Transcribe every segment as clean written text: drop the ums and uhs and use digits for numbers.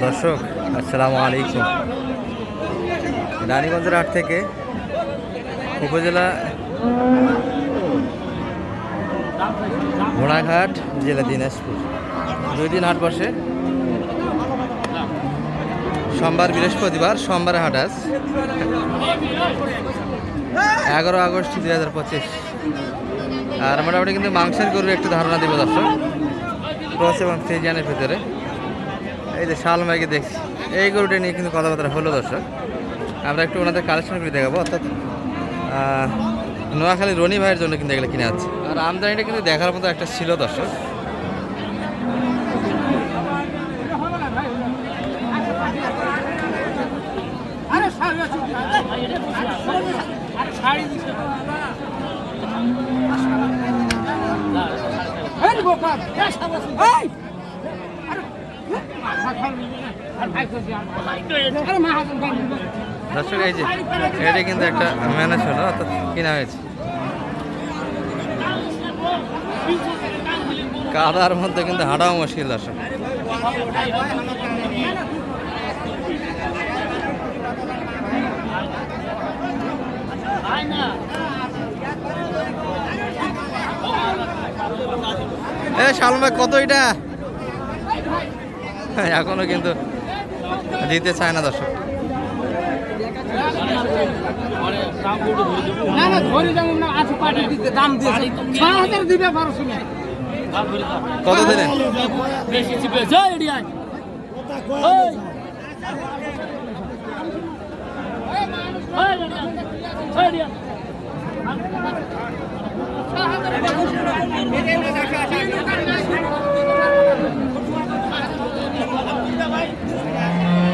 দর্শক আসসালামু আলাইকুম। রানীগঞ্জের হাট থেকে উপজেলা ঘোড়াঘাট, জেলা দিনাজপুর, 2 দিন হাট বসে। সোমবার, বৃহস্পতিবার, সোমবারে হাট আজ 11 আগস্ট 2025। আর মোটামুটি কিন্তু মাংসের গরুর একটু ধারণা দিব দর্শক, ক্রস এবং ফ্রিজিয়ানের ভিতরে। এই যে শাল ভাইকে দেখছি, এই গরুটা নিয়ে কিন্তু কথাবার্তা হলো দর্শক। আমরা একটু ওনাদের কালেকশন করে দেখাবো, অর্থাৎ নোয়াখালী রনি ভাইয়ের জন্য কিন্তু এগুলো কিনে আছে। আর আমদানিটা কিন্তু দেখার মতো একটা ছিল দর্শক। দর্শক এই যে এটা কিন্তু একটা ম্যানেজ হলো, অর্থাৎ কিনা হয়েছে। কাদার মধ্যে কিন্তু হাঁটাও মুশকিল দর্শক। শালম ভাই কত এটা? এখনো কিন্তু দিতে চায় না দর্শক। কত দিনে?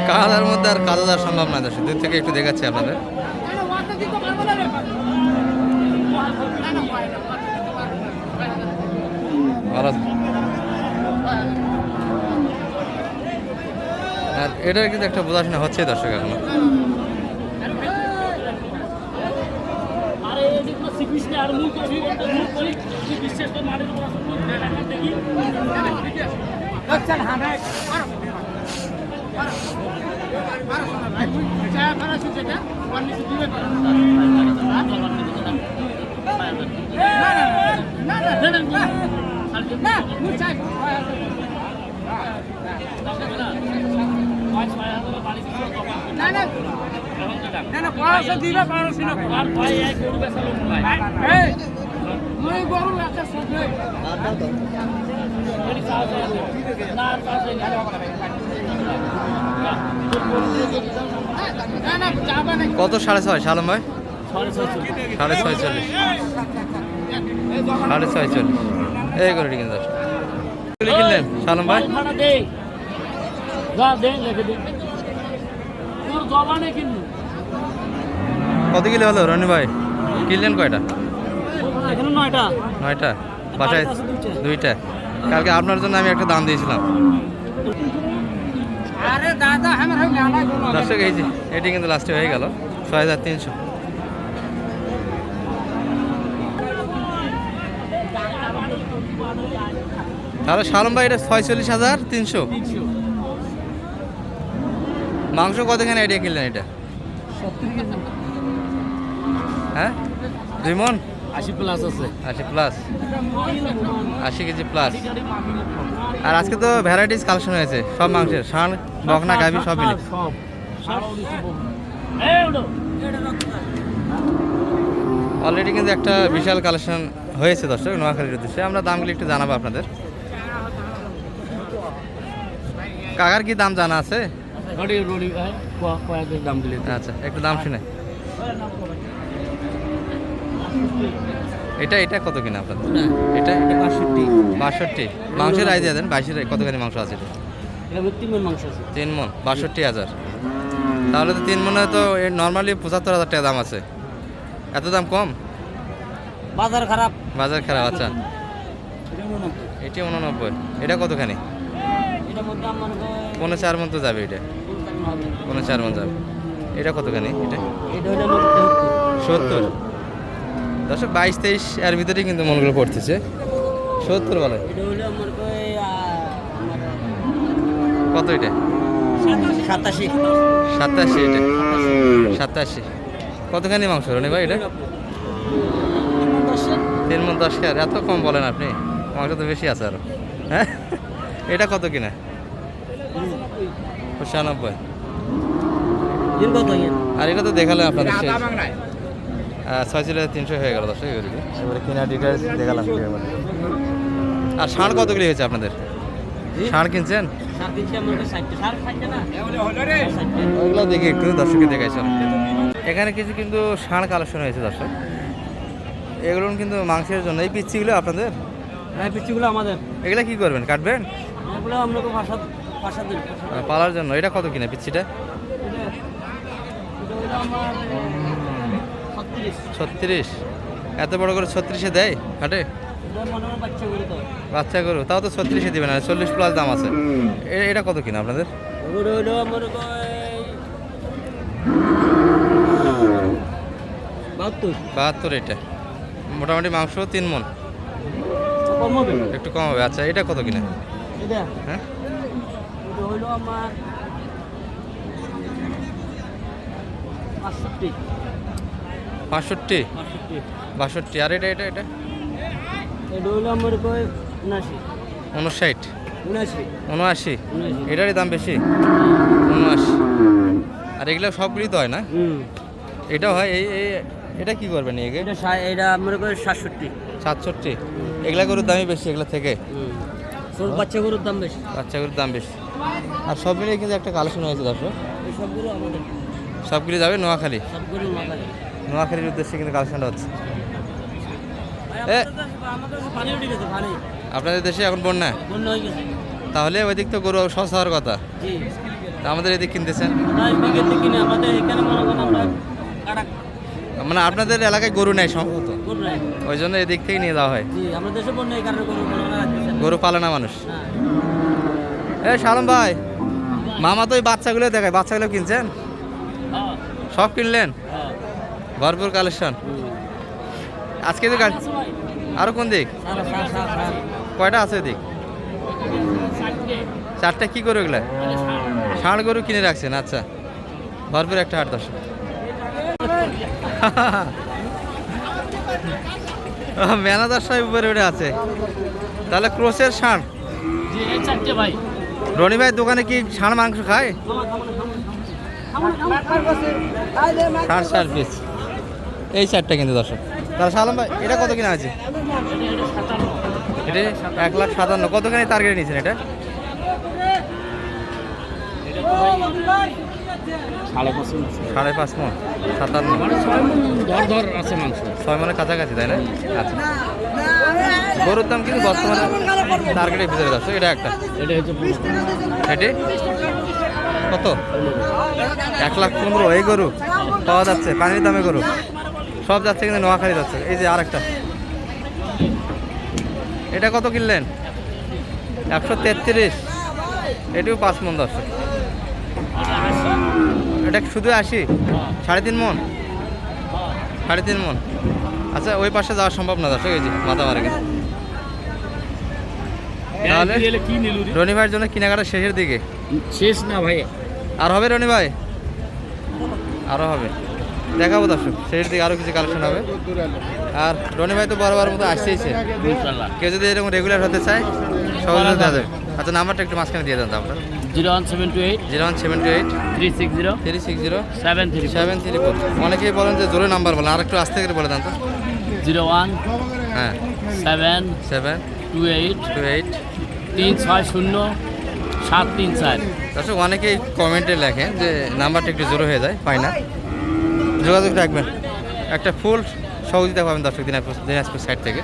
কাদার মধ্যে আর কাদা দেওয়া সম্ভব না দর্শক, দূর থেকে একটু দেখাচ্ছি আপনাদের। আর এটার কিন্তু একটা বোঝাশোনা হচ্ছে দর্শক এখনো। কত? 6.5 শালম ভাই? 6.46 এই করে কিন্তু কিনলেন শালম ভাই? কত কিলো হলো রনি ভাই? কিনলেন কয়টা? 9টা। বাসায় 2টা। কালকে আপনার জন্য আমি একটা দাম দিয়েছিলাম দর্শক। এই যে এটি কিন্তু লাস্টে হয়ে গেল 6300। তাহলে শালম ভাই এটা 46,300। মাংস কতখানি আইডিয়া কিনলেন এটা? হ্যাঁ 2 মণ? 80 প্লাস আছে। 80 প্লাস, 80 কেজি প্লাস। আর আজকে তো ভ্যারাইটিস কালেকশন হয়েছে সব মাংসের, ষাঁড়, বকনা, গাভী সব মিলে। অলরেডি কিন্তু একটা বিশাল কালেকশন হয়েছে দর্শক নোয়াখালীর উদ্দেশ্যে। আমরা দামগুলি একটু জানাবো আপনাদের। কাকার কি দাম জানা আছে? আচ্ছা একটু দাম শুনে। এটা কত কিনা আপনাদের? এটা 62। মাংসের আইডিয়া দেন, 22 কতখানি মাংস আছে? 3 মণ 62,000। তাহলে তো 3 মণে তো নর্মালি 75,000 টাকা দাম আছে। এত দাম কম? বাজার খারাপ। আচ্ছা এটা 89। এটা কতখানি? 4.5 মণ তো যাবে। এটা 4.5 মণ যাবে। এটা কতখানি? এটা 70। দর্শক 22-23 এর ভিতরেই কিন্তু মনগুলো পড়তেছে। 70 বলে কত? এটা 87 87 এটা 87 কতখানি মাংস রনি ভাই এটা 3 মণ 10 কেজি এত কম বলেন আপনি মাংস তো বেশি আছে আরো হ্যাঁ এটা কত কিনা 95 দিন কত আর এটা তো দেখালাম আপনাদের শেষ 6,300 হয়ে গেল দর্শক এবারে কিনা ডিটেলস দেখালাম আর ষাঁড় কত কিলো হয়েছে আপনাদের ষাঁড় কিনছেন ওইগুলো দেখি একটু দর্শককে দেখাইছ এখানে কিছু কিন্তু ষাঁড় কালেকশন হয়েছে দর্শক এগুলো কিন্তু মাংসের জন্য এই পিচ্ছিগুলো আপনাদের হ্যাঁ পিচ্ছিগুলো আমাদের এগুলো কি করবেন কাটবেন এগুলো আমরা তো ভাষা দিন পালার জন্য এটা কত কিনা পিচ্ছিটা 36 এত বড় করে 36-এ দেয় হাটে বাচ্চা গরু তাও তো 36-এ দিবে না 40 প্লাস দাম আছে এটা কত কিনা আপনাদের 72 এটা মোটামুটি মাংস 3 মণ একটু কম হবে আচ্ছা এটা কত কিনা হ্যাঁ আমার 65 62 আর এটা এটা এটা হইলো আমার 59 এটারই দাম বেশি 79 আর এগুলো সবগুলি তো হয় না এটাও হয় এই এটা কি করবেন এটা আমার 67 এগুলা গরুর দামই বেশি এগুলা থেকে বাচ্চা গরুর দাম বেশি আর সব মিলিয়ে কিন্তু একটা কালেকশন হয়েছে দর্শক সবগুলো আমাদের সবগুলি যাবে নোয়াখালী সবগুলো নোয়াখালীর উদ্দেশ্যে কিন্তু কালেকশনটা হচ্ছে আপনাদের দেশে এখন বন্যা তাহলে ওই দিক তো গরু সস্তা হওয়ার কথা তা আমাদের এদিক কিনতেছেন মানে আপনাদের এলাকায় গরু নেই সম্ভবত ওই জন্য এদিক থেকে নিয়ে যাওয়া হয় গরু পালে না মানুষ শালম ভাই মামা তো ওই বাচ্চাগুলো দেখায় বাচ্চাগুলো কিনছেন সব কিনলেন ভরপুর কালেকশন আজকে তো আরো কোন দিক কয়টা আছে দিক 4টে কি গরু এগুলা ষাঁড় গরু কিনে রাখছেন আচ্ছা ভরপুর একটা হাট দর্শক ম্যানেজার সাহেব উপরে উঠে আছে তাহলে ক্রোসের ষাঁড় রনি ভাই দোকানে কি ষাঁড় মাংস খায় 4.5 পিস এই 4টা কিন্তু দর্শক তাহলে সালাম ভাই এটা কত কিনা আছে এটা 1,57,000 কতখানি টার্গেট নিয়েছেন এটা 5.5 মণ 57 আছে মাংস 6 মণের কাছাকাছি তাই না আচ্ছা গরুর দাম কিন্তু বর্তমানে টার্গেটের ভিতরে যাচ্ছে এটা একটা এটা হচ্ছে এটি কত 1,15,000 এই গরু পাওয়া যাচ্ছে পানির দামে গরু সব যাচ্ছে কিন্তু নোয়াখালী যাচ্ছে এই যে আরেকটা এটা কত কিনলেন 133 এটিও 5 মণ দর্শক এটা শুধু 80 3.5 মণ 3.5 মণ আচ্ছা ওই পাশে যাওয়া সম্ভব না দর্শক এই যে মাথা মারে গেছে তাহলে রনি ভাইয়ের জন্য কেনাকাটা শেষের দিকে শেষ না ভাই আর হবে রনি ভাই আরও হবে দেখাবো দর্শক শেষের দিকে আরও কিছু কালেকশন হবে আর রনি ভাই তো বরাবর মতো আসছেইছে কেউ যদি এরকম রেগুলার হতে চায় সহজে দেওয়া যাবে আচ্ছা নাম্বারটা একটু মাঝখানে দিয়ে দেন তো আপনার 01728 360 734 অনেকেই বলেন যে জোরে নাম্বার বলেন আর একটু আস্তে করে বলে দেন তো 01 হ্যাঁ 7 28 28 360 734 দর্শক অনেকেই কমেন্টে লেখেন যে নাম্বারটা একটু জোরে হয়ে যায় পাই না যোগাযোগ রাখবেন একটা ফুল সহযোগিতা পাবেন দর্শক দিনাজপুর সাইড থেকে